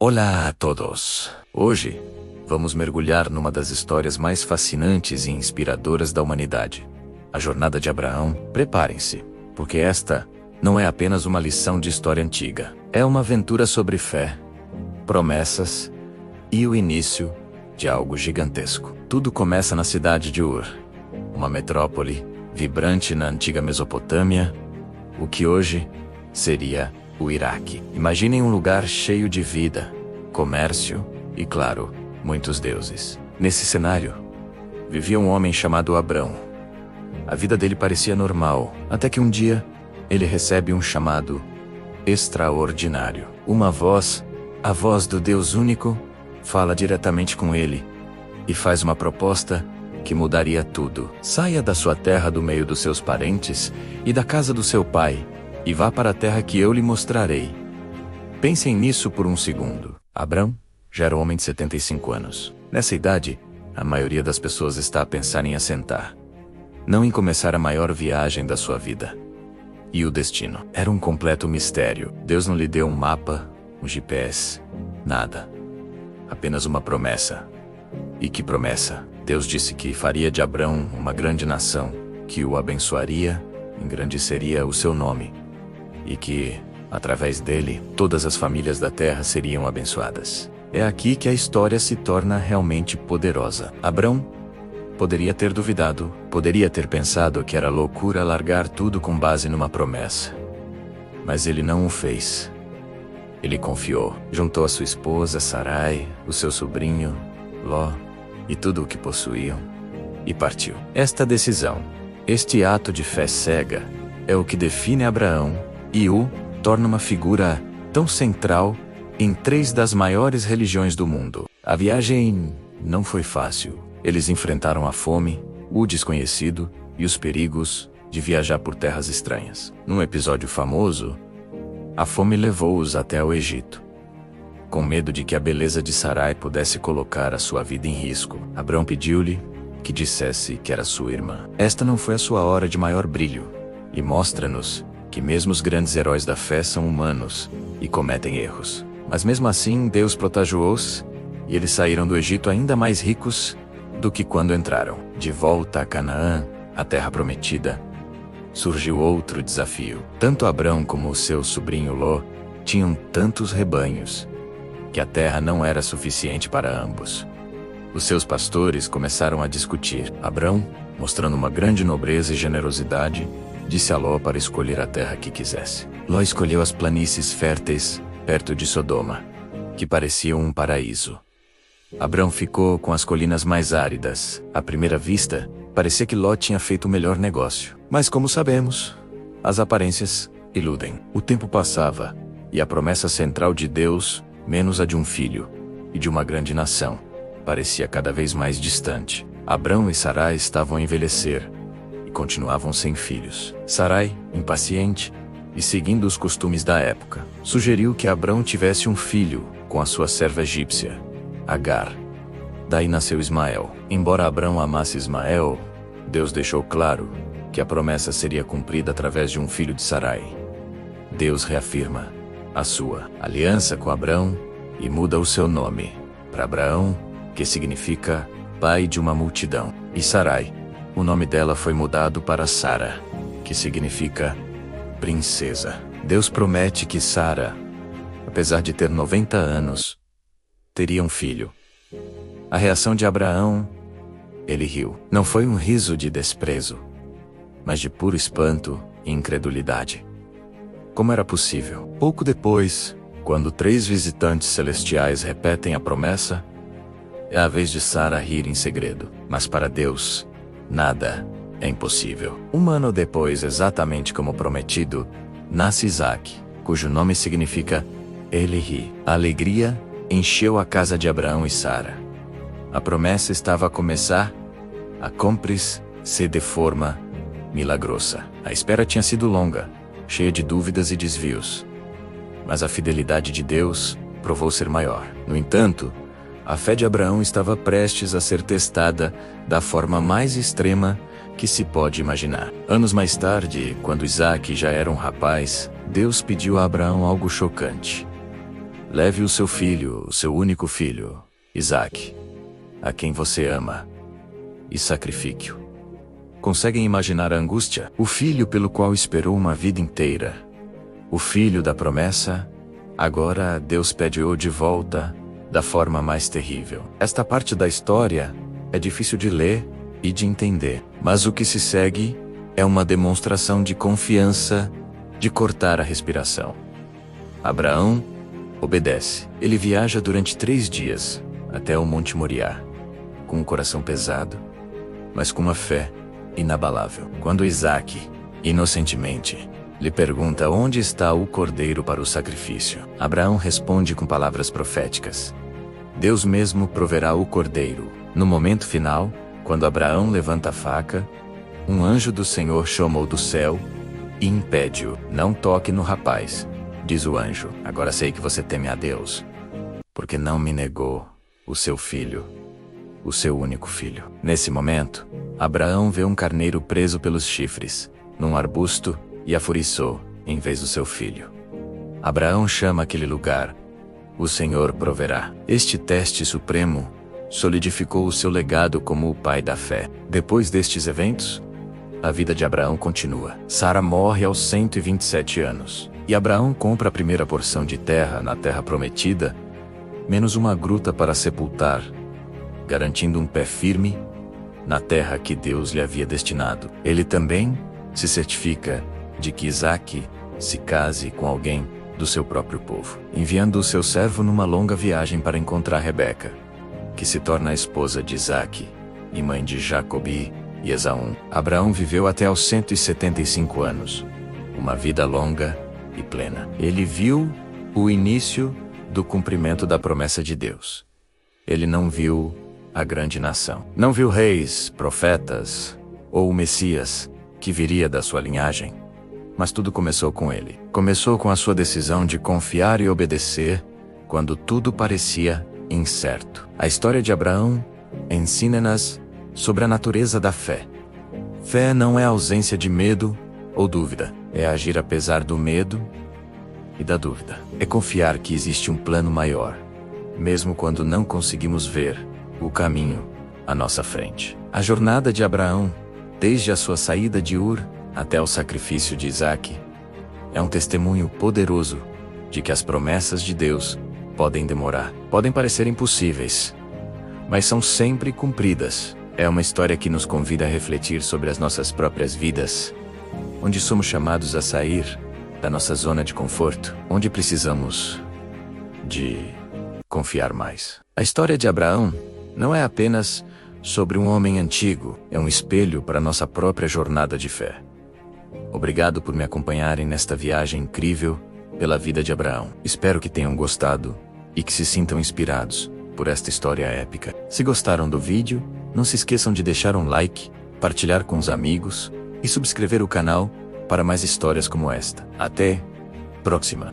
Olá a todos! Hoje, vamos mergulhar numa das histórias mais fascinantes e inspiradoras da humanidade. A jornada de Abraão. Preparem-se, porque esta não é apenas uma lição de história antiga. É uma aventura sobre fé, promessas e o início de algo gigantesco. Tudo começa na cidade de Ur, uma metrópole vibrante na antiga Mesopotâmia, o que hoje seria o Iraque. Imaginem um lugar cheio de vida, comércio e, claro, muitos deuses. Nesse cenário, vivia um homem chamado Abrão. A vida dele parecia normal, até que um dia, ele recebe um chamado extraordinário. Uma voz, a voz do Deus único, fala diretamente com ele e faz uma proposta que mudaria tudo. Saia da sua terra, do meio dos seus parentes e da casa do seu pai, e vá para a terra que eu lhe mostrarei. Pensem nisso por um segundo. Abrão já era um homem de 75 anos. Nessa idade, a maioria das pessoas está a pensar em assentar, não em começar a maior viagem da sua vida. E o destino era um completo mistério. Deus não lhe deu um mapa, um GPS, nada. Apenas uma promessa. E que promessa? Deus disse que faria de Abrão uma grande nação, que o abençoaria, engrandeceria o seu nome, e que, através dele, todas as famílias da terra seriam abençoadas. É aqui que a história se torna realmente poderosa. Abrão poderia ter duvidado, poderia ter pensado que era loucura largar tudo com base numa promessa. Mas ele não o fez. Ele confiou, juntou a sua esposa Sarai, o seu sobrinho Ló e tudo o que possuíam, e partiu. Esta decisão, este ato de fé cega, é o que define Abraão e o torna uma figura tão central em três das maiores religiões do mundo. A viagem não foi fácil. Eles enfrentaram a fome, o desconhecido e os perigos de viajar por terras estranhas. Num episódio famoso, a fome levou-os até o Egito, com medo de que a beleza de Sarai pudesse colocar a sua vida em risco. Abrão pediu-lhe que dissesse que era sua irmã. Esta não foi a sua hora de maior brilho, e mostra-nos que mesmo os grandes heróis da fé são humanos e cometem erros. Mas mesmo assim, Deus protegeu-os, e eles saíram do Egito ainda mais ricos do que quando entraram. De volta a Canaã, a terra prometida, surgiu outro desafio. Tanto Abrão como o seu sobrinho Ló tinham tantos rebanhos que a terra não era suficiente para ambos. Os seus pastores começaram a discutir. Abrão, mostrando uma grande nobreza e generosidade, disse a Ló para escolher a terra que quisesse. Ló escolheu as planícies férteis perto de Sodoma, que pareciam um paraíso. Abrão ficou com as colinas mais áridas. À primeira vista, parecia que Ló tinha feito o melhor negócio. Mas como sabemos, as aparências iludem. O tempo passava, e a promessa central de Deus, menos a de um filho e de uma grande nação, parecia cada vez mais distante. Abrão e Sarai estavam a envelhecer e continuavam sem filhos. Sarai, impaciente e seguindo os costumes da época, sugeriu que Abrão tivesse um filho com a sua serva egípcia, Agar. Daí nasceu Ismael. Embora Abrão amasse Ismael, Deus deixou claro que a promessa seria cumprida através de um filho de Sarai. Deus reafirma a sua aliança com Abrão e muda o seu nome para Abraão, que significa pai de uma multidão. E Sarai, o nome dela foi mudado para Sara, que significa princesa. Deus promete que Sara, apesar de ter 90 anos, teria um filho. A reação de Abraão, ele riu. Não foi um riso de desprezo, mas de puro espanto e incredulidade. Como era possível? Pouco depois, quando 3 visitantes celestiais repetem a promessa, é a vez de Sara rir em segredo. Mas para Deus, nada é impossível. Um ano depois, exatamente como prometido, nasce Isaque, cujo nome significa ele ri. A alegria encheu a casa de Abraão e Sara. A promessa estava a começar a cumprir-se de forma milagrosa. A espera tinha sido longa, cheia de dúvidas e desvios, mas a fidelidade de Deus provou ser maior. No entanto, a fé de Abraão estava prestes a ser testada da forma mais extrema que se pode imaginar. Anos mais tarde, quando Isaque já era um rapaz, Deus pediu a Abraão algo chocante. leve o seu único filho, Isaque, a quem você ama, e sacrifique-o. Conseguem imaginar a angústia? O filho pelo qual esperou uma vida inteira. O filho da promessa, agora Deus pede-o de volta, da forma mais terrível. Esta parte da história é difícil de ler e de entender, mas o que se segue é uma demonstração de confiança, de cortar a respiração. Abraão obedece. Ele viaja durante 3 dias até o Monte Moriá, com um coração pesado, mas com uma fé inabalável. Quando Isaque, inocentemente, lhe pergunta onde está o cordeiro para o sacrifício, Abraão responde com palavras proféticas. Deus mesmo proverá o cordeiro. No momento final, quando Abraão levanta a faca, um anjo do Senhor chama-o do céu e impede-o. Não toque no rapaz, diz o anjo. Agora sei que você teme a Deus, porque não me negou o seu filho, o seu único filho. Nesse momento, Abraão vê um carneiro preso pelos chifres, num arbusto, e afuriçou, em vez do seu filho. Abraão chama aquele lugar, o Senhor proverá. Este teste supremo solidificou o seu legado como o pai da fé. Depois destes eventos, a vida de Abraão continua. Sara morre aos 127 anos, e Abraão compra a primeira porção de terra na terra prometida, menos uma gruta para sepultar, garantindo um pé firme na terra que Deus lhe havia destinado. Ele também se certifica de que Isaque se case com alguém do seu próprio povo, enviando o seu servo numa longa viagem para encontrar Rebeca, que se torna a esposa de Isaque e mãe de Jacobi e Esaú. Abraão viveu até aos 175 anos, uma vida longa e plena. Ele viu o início do cumprimento da promessa de Deus. Ele não viu a grande nação. Não viu reis, profetas ou o Messias que viria da sua linhagem. Mas tudo começou com ele. Começou com a sua decisão de confiar e obedecer quando tudo parecia incerto. A história de Abraão ensina-nos sobre a natureza da fé. Fé não é ausência de medo ou dúvida. É agir apesar do medo e da dúvida. É confiar que existe um plano maior, mesmo quando não conseguimos ver o caminho à nossa frente. A jornada de Abraão, desde a sua saída de Ur até o sacrifício de Isaque, é um testemunho poderoso de que as promessas de Deus podem demorar, podem parecer impossíveis, mas são sempre cumpridas. É uma história que nos convida a refletir sobre as nossas próprias vidas, onde somos chamados a sair da nossa zona de conforto, onde precisamos de confiar mais. A história de Abraão não é apenas sobre um homem antigo, é um espelho para nossa própria jornada de fé. Obrigado por me acompanharem nesta viagem incrível pela vida de Abraão. Espero que tenham gostado e que se sintam inspirados por esta história épica. Se gostaram do vídeo, não se esqueçam de deixar um like, partilhar com os amigos e subscrever o canal para mais histórias como esta. Até a próxima!